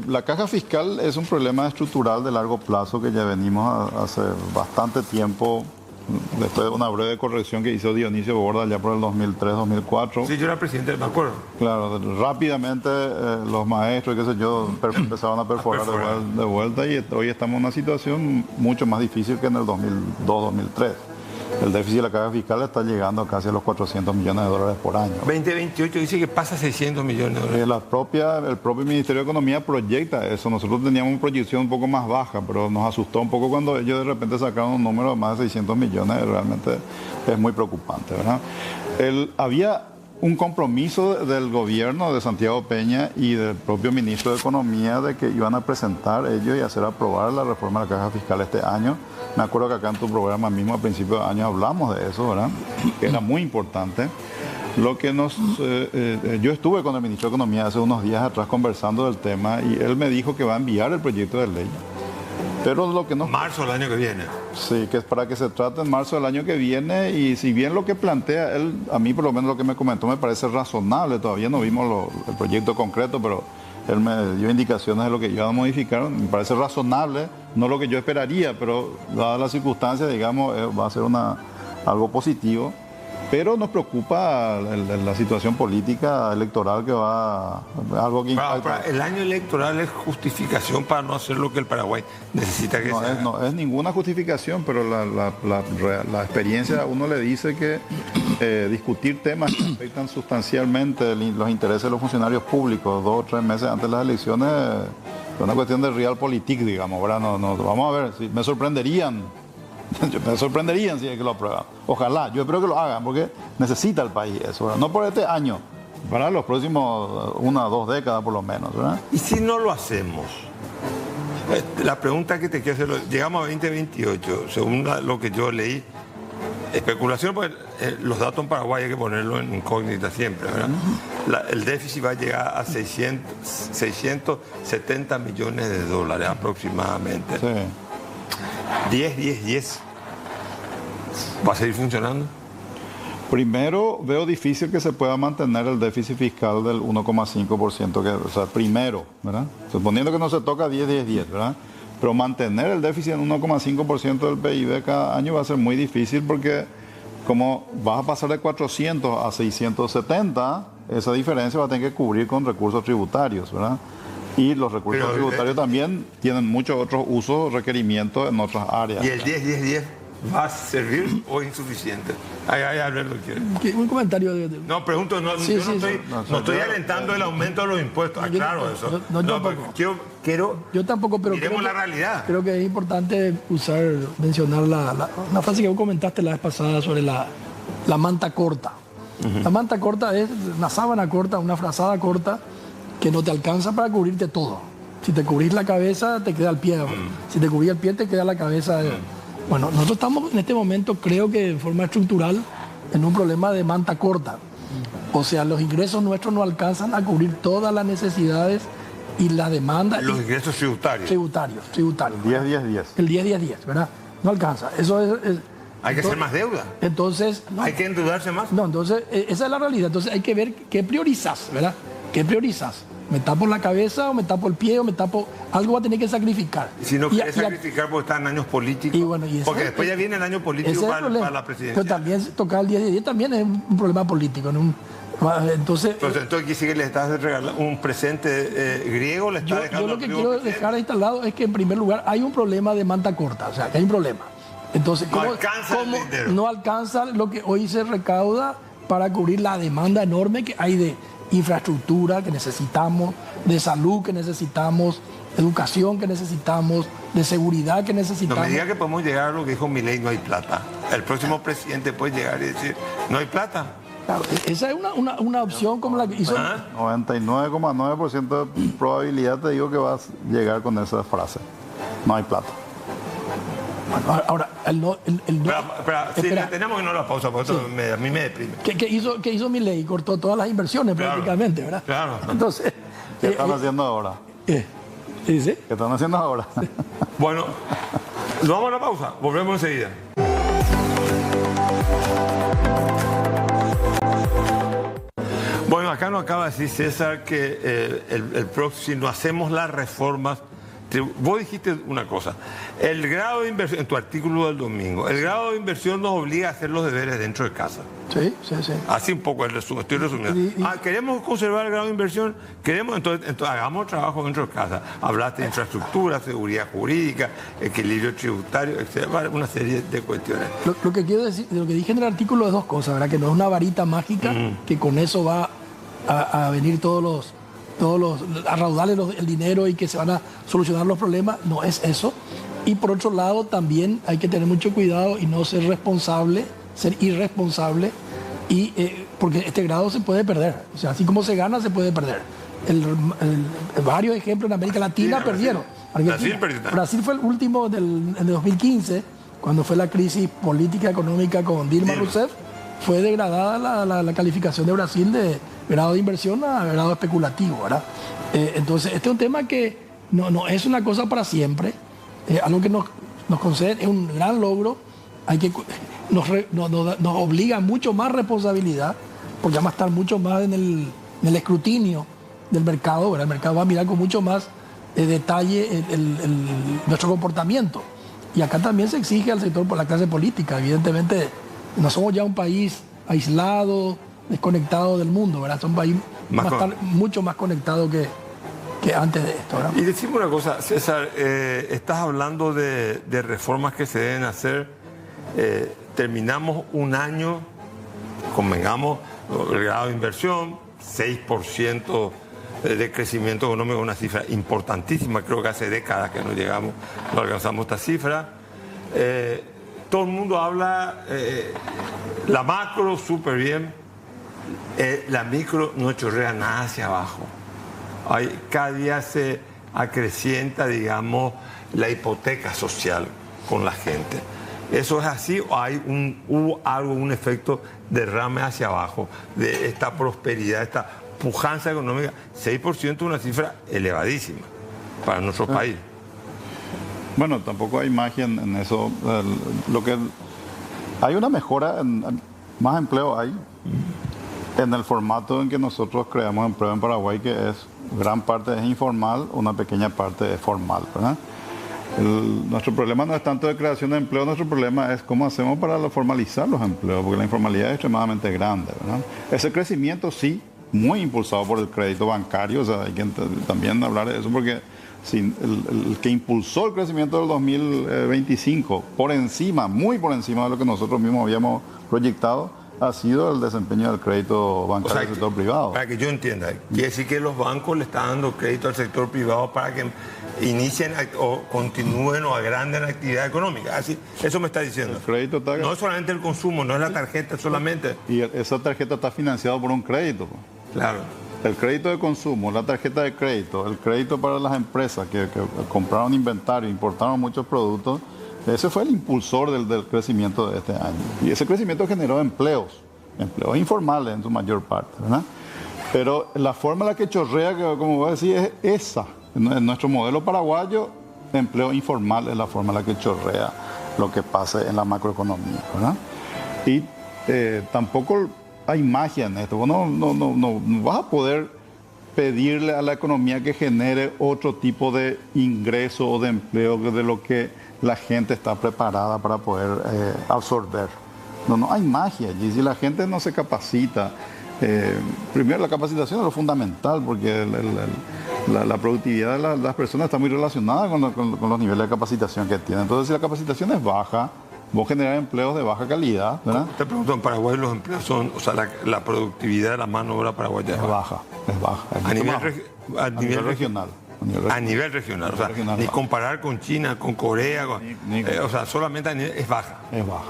La caja fiscal es un problema estructural de largo plazo que ya venimos hace bastante tiempo, después de una breve corrección que hizo Dionisio Borda ya por el 2003-2004. Sí, yo era presidente, me acuerdo. Claro, rápidamente los maestros, qué sé yo, empezaban a perforar de vuelta y hoy estamos en una situación mucho más difícil que en el 2002-2003. El déficit de la caja fiscal está llegando casi a los 400 millones de dólares por año. 2028 dice que pasa 600 millones de dólares. El propio Ministerio de Economía proyecta eso. Nosotros teníamos una proyección un poco más baja, pero nos asustó un poco cuando ellos de repente sacaron un número de más de 600 millones. Realmente es muy preocupante, ¿verdad? Había un compromiso del gobierno de Santiago Peña y del propio ministro de Economía de que iban a presentar ellos y hacer aprobar la reforma de la caja fiscal este año. Me acuerdo que acá en tu programa mismo a principios de año hablamos de eso, ¿verdad? Que era muy importante. Lo que yo estuve con el ministro de Economía hace unos días atrás conversando del tema y él me dijo que va a enviar el proyecto de ley. Pero lo que nos... Marzo del año que viene. Sí, que es para que se trate en marzo del año que viene y si bien lo que plantea él, a mí por lo menos lo que me comentó me parece razonable, todavía no vimos el proyecto concreto, pero él me dio indicaciones de lo que iba a modificar, me parece razonable, no lo que yo esperaría, pero dadas las circunstancias, digamos, va a ser algo positivo. Pero nos preocupa la situación política electoral que va algo que impacta. El año electoral es justificación para no hacer lo que el Paraguay necesita que sea. No es ninguna justificación, pero la experiencia a uno le dice que discutir temas que afectan sustancialmente los intereses de los funcionarios públicos 2 o 3 meses antes de las elecciones es una cuestión de realpolitik, digamos. ¿Verdad? No, vamos a ver, si me sorprenderían si es que lo aprueban. Ojalá, yo espero que lo hagan porque necesita el país eso, ¿verdad? No por este año, para los próximos 1 o 2 décadas por lo menos, ¿verdad? ¿Y si no lo hacemos? La pregunta que te quiero hacer, llegamos a 2028, según lo que yo leí, especulación, pues los datos en Paraguay hay que ponerlo en incógnita siempre, ¿verdad? El déficit va a llegar a 670 millones de dólares aproximadamente. Sí. 10. ¿Va a seguir funcionando? Primero, veo difícil que se pueda mantener el déficit fiscal del 1,5%, o sea, primero, ¿verdad? Suponiendo que no se toca 10, ¿verdad? Pero mantener el déficit en 1,5% del PIB cada año va a ser muy difícil porque como vas a pasar de 400 a 670, esa diferencia va a tener que cubrir con recursos tributarios, ¿verdad? Y los recursos tributarios también tienen muchos otros usos, requerimientos en otras áreas. ¿Y el 10 va a servir o es insuficiente? Alberto quiere. Un comentario. No, pregunto, no estoy alentando el aumento de los impuestos. Claro, eso. Yo tampoco, pero miremos la realidad. Creo que es importante mencionar una frase que vos comentaste la vez pasada sobre la manta corta. La manta corta es una sábana corta, una frazada corta, que no te alcanza para cubrirte todo. Si te cubrís la cabeza, te queda el pie. Si te cubrís el pie, te queda la cabeza. Bueno, nosotros estamos en este momento, creo que de forma estructural, en un problema de manta corta. O sea, los ingresos nuestros no alcanzan a cubrir todas las necesidades y la demanda. Los ingresos tributarios. Tributarios. 10. El 10, ¿verdad? No alcanza. Eso es hay que hacer más deuda. Entonces... No, hay que endeudarse más. No, entonces, esa es la realidad. Entonces hay que ver qué priorizas, ¿verdad? ¿Qué priorizas? ¿Me tapo la cabeza o me tapo el pie o me tapo...? Algo va a tener que sacrificar. Y si no quieres sacrificar porque están en años políticos. Porque después ya viene el año político para la presidencia. Pero también tocar el 10 también es un problema político. ¿No? Entonces aquí sí que le estás regalando un presente griego. Yo lo que quiero dejar instalado es que en primer lugar hay un problema de manta corta. O sea, que hay un problema. Entonces, no alcanza lo que hoy se recauda para cubrir la demanda enorme que hay de infraestructura que necesitamos, de salud que necesitamos, educación que necesitamos, de seguridad que necesitamos. No me diga que podemos llegar a lo que dijo Milei, no hay plata. El próximo presidente puede llegar y decir, no hay plata. Claro, esa es una opción como la que hizo... 99,9% de probabilidad te digo que vas a llegar con esa frase. No hay plata. Bueno, ahora, tenemos que no la pausa, porque a mí me deprime. ¿Qué hizo Milei? Cortó todas las inversiones prácticamente, ¿verdad? Claro. Entonces, ¿qué están haciendo ahora? ¿Qué dice? ¿Qué están haciendo ahora? Bueno, nos vamos a la pausa, volvemos enseguida. Bueno, acá nos acaba de decir César que si no hacemos las reformas, vos dijiste una cosa, el grado de inversión, en tu artículo del domingo, el grado de inversión nos obliga a hacer los deberes dentro de casa. Sí. Así un poco el resumen, estoy resumiendo. ¿Queremos conservar el grado de inversión? Entonces hagamos trabajo dentro de casa. Hablaste de infraestructura, seguridad jurídica, equilibrio tributario, etc. Una serie de cuestiones. Lo que quiero decir, lo que dije en el artículo es dos cosas, ¿verdad? Que no es una varita mágica, que con eso va a venir a raudarle el dinero y que se van a solucionar los problemas. No es eso. Y por otro lado, también hay que tener mucho cuidado y no ser irresponsable, porque este grado se puede perder. O sea, así como se gana, se puede perder. Varios ejemplos en América Latina perdieron. Brasil fue el último en el 2015, cuando fue la crisis política económica con Dilma Rousseff. Fue degradada la calificación de Brasil de grado de inversión a grado especulativo, ¿verdad? Entonces, este es un tema que no es una cosa para siempre, algo que nos concede, es un gran logro, nos obliga a mucho más responsabilidad, porque vamos a estar mucho más en el escrutinio del mercado, ¿verdad? El mercado va a mirar con mucho más detalle nuestro comportamiento. Y acá también se exige al sector por la clase política, evidentemente. No somos ya un país aislado, desconectado del mundo, ¿verdad? Somos un país mucho más conectado que antes de esto, ¿verdad? Y decimos una cosa, César, estás hablando de reformas que se deben hacer. Terminamos un año, convengamos, el grado de inversión, 6% de crecimiento económico, una cifra importantísima. Creo que hace décadas que no alcanzamos esta cifra. Todo el mundo habla, la macro súper bien, la micro no chorrea nada hacia abajo. Cada día se acrecienta, digamos, la hipoteca social con la gente. ¿Eso es así o hubo un efecto derrame hacia abajo de esta prosperidad, esta pujanza económica? 6% es una cifra elevadísima para nuestro país. Bueno, tampoco hay magia en eso. Hay una mejora, más empleo hay, en el formato en que nosotros creamos empleo en Paraguay, que es gran parte es informal, una pequeña parte es formal, ¿verdad? Nuestro problema no es tanto de creación de empleo, nuestro problema es cómo hacemos para formalizar los empleos, porque la informalidad es extremadamente grande, ¿verdad? Ese crecimiento sí, muy impulsado por el crédito bancario, o sea, hay que también hablar de eso, porque el que impulsó el crecimiento del 2025 muy por encima de lo que nosotros mismos habíamos proyectado, ha sido el desempeño del crédito bancario del sector privado. Para que yo entienda, quiere decir que los bancos le están dando crédito al sector privado para que inicien o continúen o agranden la actividad económica. Así, eso me está diciendo. El crédito está... No es solamente el consumo, no es la tarjeta solamente. Y esa tarjeta está financiada por un crédito. Claro. El crédito de consumo, la tarjeta de crédito, el crédito para las empresas que compraron inventario, importaron muchos productos, ese fue el impulsor del crecimiento de este año. Y ese crecimiento generó empleos informales en su mayor parte, ¿verdad? Pero la forma en la que chorrea, como voy a decir, es esa. En nuestro modelo paraguayo, empleo informal es la forma en la que chorrea lo que pasa en la macroeconomía, ¿verdad? Y tampoco hay magia en esto. Vos no vas a poder pedirle a la economía que genere otro tipo de ingreso o de empleo de lo que la gente está preparada para poder absorber. No hay magia allí. Si la gente no se capacita, primero la capacitación es lo fundamental, porque la productividad de las personas está muy relacionada con los niveles de capacitación que tienen. Entonces, si la capacitación es baja, vos generar empleos de baja calidad, ¿verdad? Te pregunto, en Paraguay los empleos son, o sea, la productividad de la mano de obra paraguaya es baja. A nivel regional. A nivel regional, o sea, regional, ni comparar con China, con Corea, o sea, solamente es baja. Es baja.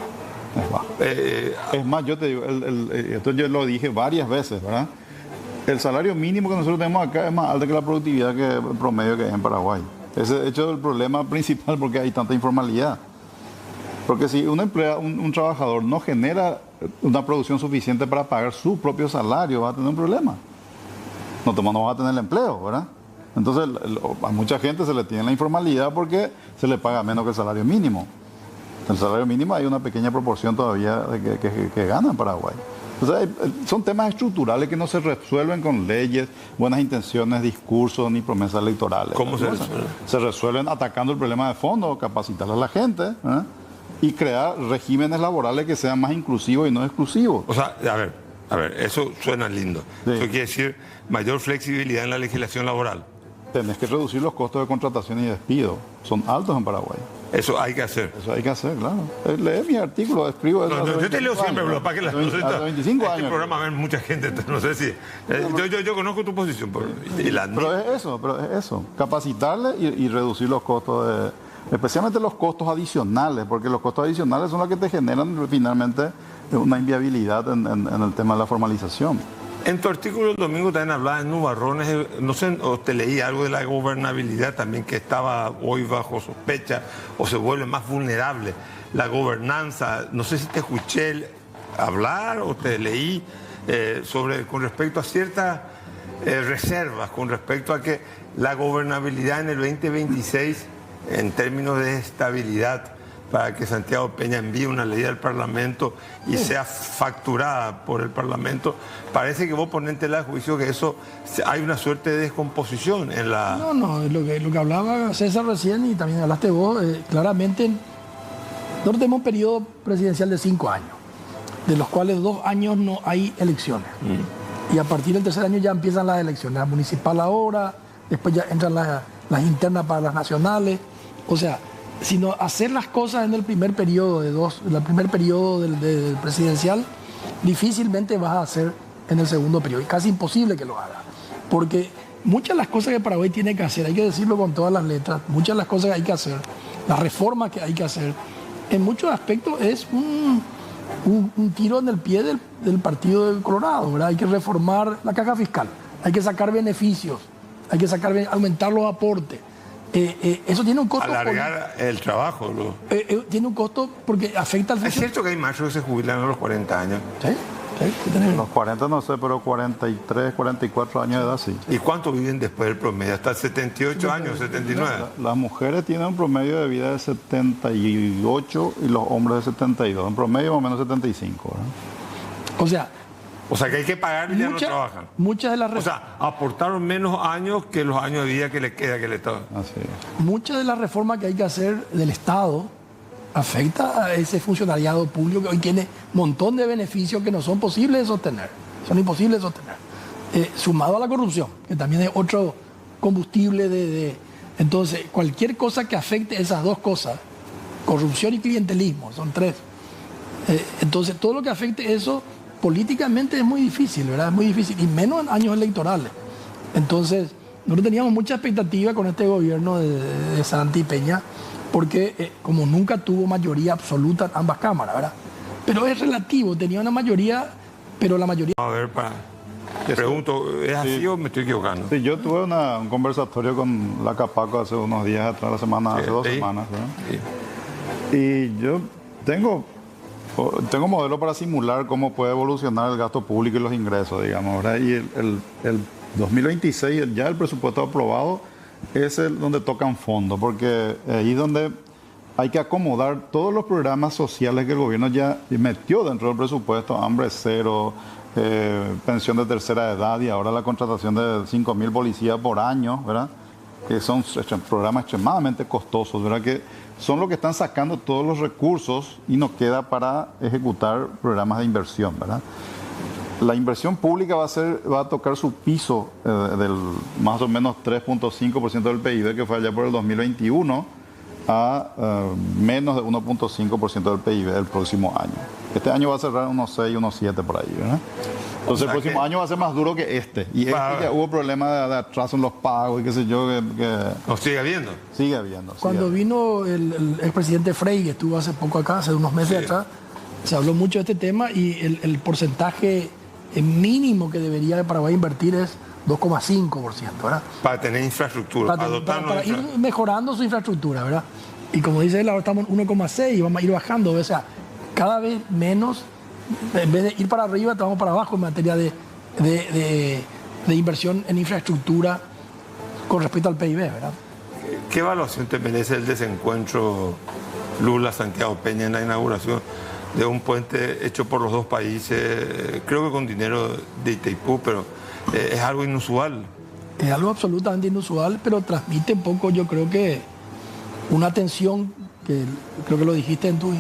Es más, yo te digo, esto yo lo dije varias veces, ¿verdad? El salario mínimo que nosotros tenemos acá es más alto que la productividad que el promedio que hay en Paraguay. Ese de hecho es el problema principal, porque hay tanta informalidad. Porque si un trabajador no genera una producción suficiente para pagar su propio salario, va a tener un problema. No va a tener el empleo, ¿verdad? Entonces, a mucha gente se le tiene la informalidad porque se le paga menos que el salario mínimo. El salario mínimo hay una pequeña proporción todavía que gana en Paraguay. O sea, son temas estructurales que no se resuelven con leyes, buenas intenciones, discursos ni promesas electorales. ¿Cómo se resuelven? Se resuelven atacando el problema de fondo, capacitar a la gente, ¿eh? Y crear regímenes laborales que sean más inclusivos y no exclusivos. O sea, a ver, eso suena lindo. Sí. Eso quiere decir mayor flexibilidad en la legislación laboral. Tenés que reducir los costos de contratación y despido. Son altos en Paraguay. Eso hay que hacer. Eso hay que hacer, claro. Lee mis artículos, escribo eso. No, yo te leo siempre, pero para que las hace 25 este años. programa ven mucha gente, entonces no sé si... yo conozco tu posición, pero es eso. Capacitarle y reducir los costos, especialmente los costos adicionales, porque los costos adicionales son los que te generan finalmente una inviabilidad en el tema de la formalización. En tu artículo el domingo también hablaba en nubarrones, no sé, o te leí algo de la gobernabilidad también, que estaba hoy bajo sospecha o se vuelve más vulnerable. La gobernanza, no sé si te escuché hablar o te leí con respecto a ciertas reservas, con respecto a que la gobernabilidad en el 2026, en términos de estabilidad, para que Santiago Peña envíe una ley al Parlamento y sea facturada por el Parlamento, parece que vos ponentela a juicio que eso hay una suerte de descomposición en la... No, lo que hablaba César recién y también hablaste vos, claramente nosotros tenemos un periodo presidencial de 5 años, de los cuales 2 años no hay elecciones. Y a partir del tercer año ya empiezan las elecciones, la municipal ahora, después ya entran las internas para las nacionales, o sea, sino hacer las cosas en el primer periodo del presidencial, difícilmente vas a hacer en el segundo periodo, y casi imposible que lo haga, porque muchas de las cosas que Paraguay tiene que hacer, hay que decirlo con todas las letras, muchas de las cosas que hay que hacer, las reformas que hay que hacer, en muchos aspectos es un tiro en el pie del Partido del Colorado, ¿verdad? Hay que reformar la caja fiscal, hay que sacar beneficios, hay que aumentar los aportes. Eso tiene un costo. Alargar el trabajo. Tiene un costo porque afecta al futuro. Es cierto que hay machos que se jubilan a los 40 años. Sí. Los 40 no sé, pero 43, 44 años de edad sí. ¿Y cuánto viven después del promedio? ¿Hasta 78 años, 79? Las mujeres tienen un promedio de vida de 78 y los hombres de 72. En promedio más o menos 75. ¿verdad? O sea que hay que pagar y ya no trabajan. Muchas de las aportaron menos años que los años de vida que le queda que el Estado. Así es. Muchas de las reformas que hay que hacer del Estado afecta a ese funcionariado público que hoy tiene un montón de beneficios que no son posibles de sostener. Son imposibles de sostener. Sumado a la corrupción, que también es otro combustible Entonces, cualquier cosa que afecte esas dos cosas, corrupción y clientelismo, son 3. Entonces, todo lo que afecte eso, políticamente es muy difícil, ¿verdad? Es muy difícil, y menos en años electorales. Entonces, nosotros teníamos mucha expectativa con este gobierno de Santi Peña, porque como nunca tuvo mayoría absoluta en ambas cámaras, ¿verdad? Pero es relativo, tenía una mayoría, pero la mayoría... A ver, te pregunto, ¿es así o me estoy equivocando? Sí, yo tuve un conversatorio con la Capaco hace unos días atrás, hace 2 semanas, ¿verdad? Sí. Y yo tengo modelo para simular cómo puede evolucionar el gasto público y los ingresos, digamos, ¿verdad? Y el 2026, ya el presupuesto aprobado, es donde tocan fondos, porque ahí es donde hay que acomodar todos los programas sociales que el gobierno ya metió dentro del presupuesto, hambre cero, pensión de tercera edad y ahora la contratación de 5.000 policías por año, ¿verdad? Que son programas extremadamente costosos, ¿verdad? Que son los que están sacando todos los recursos y nos queda para ejecutar programas de inversión, ¿verdad? La inversión pública va a tocar su piso del más o menos 3.5% del PIB que fue allá por el 2021 a menos de 1.5% del PIB el próximo año. Este año va a cerrar unos 6, unos 7 por ahí, ¿verdad? Entonces el próximo año va a ser más duro que este. Y ya hubo problemas de atraso en los pagos y qué sé yo. ¿No sigue habiendo? Sigue habiendo. Cuando vino el expresidente Frey, que estuvo hace poco acá, hace unos meses atrás, se habló mucho de este tema y el porcentaje mínimo que debería Paraguay invertir es 2,5%, ¿verdad? Para tener infraestructura, para ir mejorando su infraestructura, ¿verdad? Y como dice él, ahora estamos en 1,6 y vamos a ir bajando, o sea, cada vez menos, en vez de ir para arriba, estamos para abajo en materia de inversión en infraestructura con respecto al PIB, ¿verdad? ¿Qué evaluación te merece el desencuentro Lula-Santiago Peña en la inauguración de un puente hecho por los dos países, creo que con dinero de Itaipú, pero es algo inusual. Es algo absolutamente inusual, pero transmite un poco, yo creo que, una tensión, que creo que lo dijiste en tu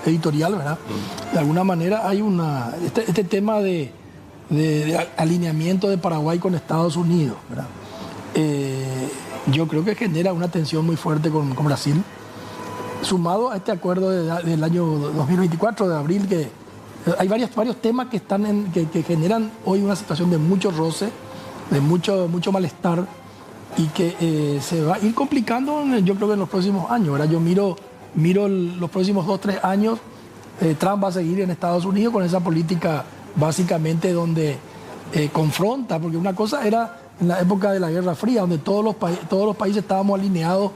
editorial, ¿verdad? De alguna manera hay este tema de alineamiento de Paraguay con Estados Unidos, ¿verdad? Yo creo que genera una tensión muy fuerte con Brasil, sumado a este acuerdo del año 2024, de abril, que hay varios temas que generan hoy una situación de mucho roce, de mucho malestar, y que se va a ir complicando, yo creo que en los próximos años. Ahora yo miro los próximos 2-3 años, Trump va a seguir en Estados Unidos con esa política básicamente donde confronta, porque una cosa era en la época de la Guerra Fría, donde todos los países estábamos alineados,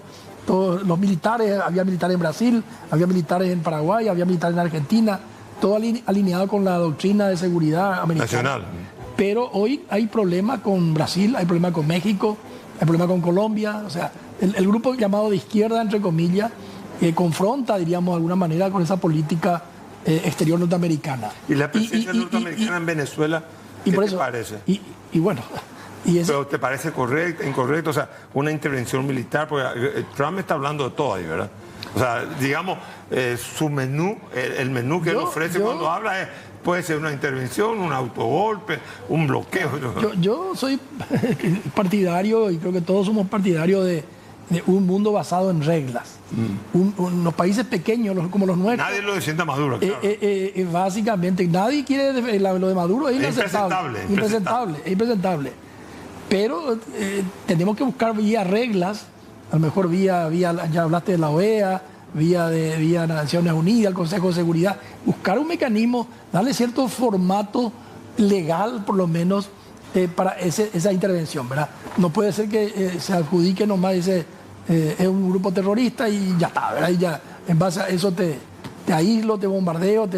todos los militares, había militares en Brasil, había militares en Paraguay, había militares en Argentina, todo alineado con la doctrina de seguridad americana. Nacional. Pero hoy hay problemas con Brasil, hay problemas con México, hay problemas con Colombia. O sea, el grupo llamado de izquierda, entre comillas, confronta, diríamos de alguna manera, con esa política exterior norteamericana. ¿Y la presencia norteamericana en Venezuela, qué te parece? Y bueno... ¿Pero te parece correcto, incorrecto? O sea, una intervención militar, porque Trump está hablando de todo ahí, ¿verdad? O sea, digamos, su menú, el menú que él ofrece cuando habla puede ser una intervención, un autogolpe, un bloqueo. Yo soy partidario, y creo que todos somos partidarios de un mundo basado en reglas. Los países pequeños, como los nuestros... Nadie lo defiende a Maduro, claro. Básicamente, nadie quiere... Lo de Maduro es inaceptable. Impresentable. Pero tenemos que buscar vía reglas, a lo mejor vía ya hablaste de la OEA, vía Naciones Unidas, el Consejo de Seguridad, buscar un mecanismo, darle cierto formato legal, por lo menos, para esa intervención, ¿verdad? No puede ser que se adjudique nomás es un grupo terrorista y ya está, ¿verdad? Y ya en base a eso te aíslo, te bombardeo,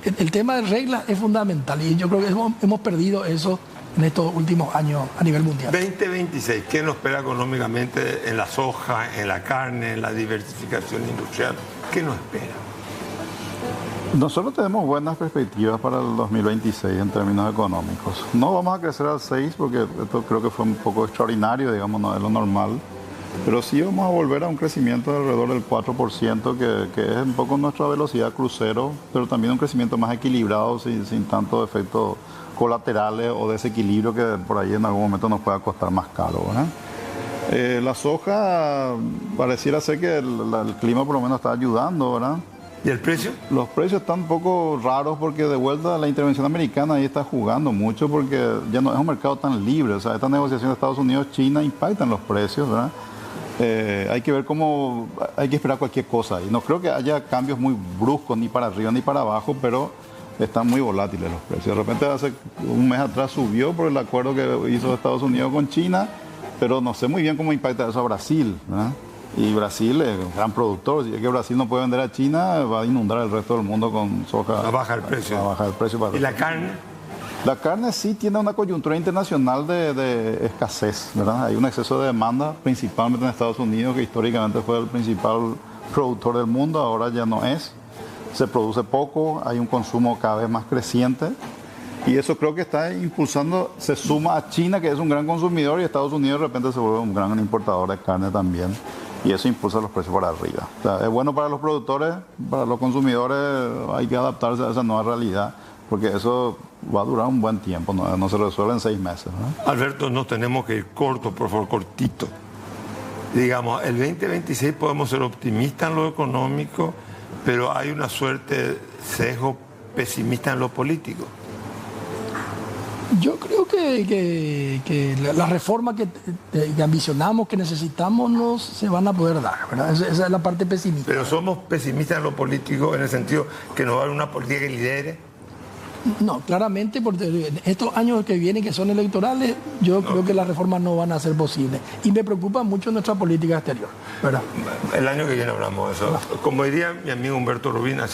el tema de reglas es fundamental, y yo creo que hemos perdido eso en estos últimos años a nivel mundial. 2026, ¿qué nos espera económicamente en la soja, en la carne, en la diversificación industrial? ¿Qué nos espera? Nosotros tenemos buenas perspectivas para el 2026 en términos económicos. No vamos a crecer al 6 porque esto creo que fue un poco extraordinario, digamos, no es lo normal. Pero sí vamos a volver a un crecimiento de alrededor del 4%, que es un poco nuestra velocidad crucero, pero también un crecimiento más equilibrado, sin tanto efecto colaterales o desequilibrio que por ahí en algún momento nos pueda costar más caro, ¿verdad? La soja pareciera ser que el clima por lo menos está ayudando, ¿verdad? ¿Y el precio? Los precios están un poco raros porque de vuelta la intervención americana ahí está jugando mucho, porque ya no es un mercado tan libre. O sea, esta negociación de Estados Unidos-China impactan los precios, ¿verdad? Hay que ver cómo, hay que esperar cualquier cosa. Y no creo que haya cambios muy bruscos ni para arriba ni para abajo, pero están muy volátiles los precios. De repente hace un mes atrás subió por el acuerdo que hizo Estados Unidos con China, pero no sé muy bien cómo impacta eso a Brasil, ¿verdad? Y Brasil es un gran productor. Si es que Brasil no puede vender a China, va a inundar el resto del mundo con soja. Va a bajar el precio. Va a bajar el precio para ¿Y la carne? La carne sí tiene una coyuntura internacional de escasez, ¿verdad? Hay un exceso de demanda, principalmente en Estados Unidos, que históricamente fue el principal productor del mundo, ahora ya no es. Se produce poco, hay un consumo cada vez más creciente. Y eso creo que está impulsando, se suma a China, que es un gran consumidor, y Estados Unidos de repente se vuelve un gran importador de carne también. Y eso impulsa los precios para arriba. O sea, es bueno para los productores, para los consumidores hay que adaptarse a esa nueva realidad, porque eso va a durar un buen tiempo, no se resuelve en 6 meses, ¿no? Alberto, no tenemos que ir corto, por favor, cortito. Digamos, el 2026 podemos ser optimistas en lo económico, pero hay una suerte de sesgo pesimista en lo político. Yo creo que la reforma que ambicionamos, que necesitamos, no se van a poder dar, ¿verdad? Esa es la parte pesimista. Pero somos pesimistas en lo político en el sentido que no va a haber una política que lidere. No, claramente, porque estos años que vienen, que son electorales, yo creo que las reformas no van a ser posibles. Y me preocupa mucho nuestra política exterior, ¿verdad? El año que viene hablamos de eso. Como diría mi amigo Humberto Rubín,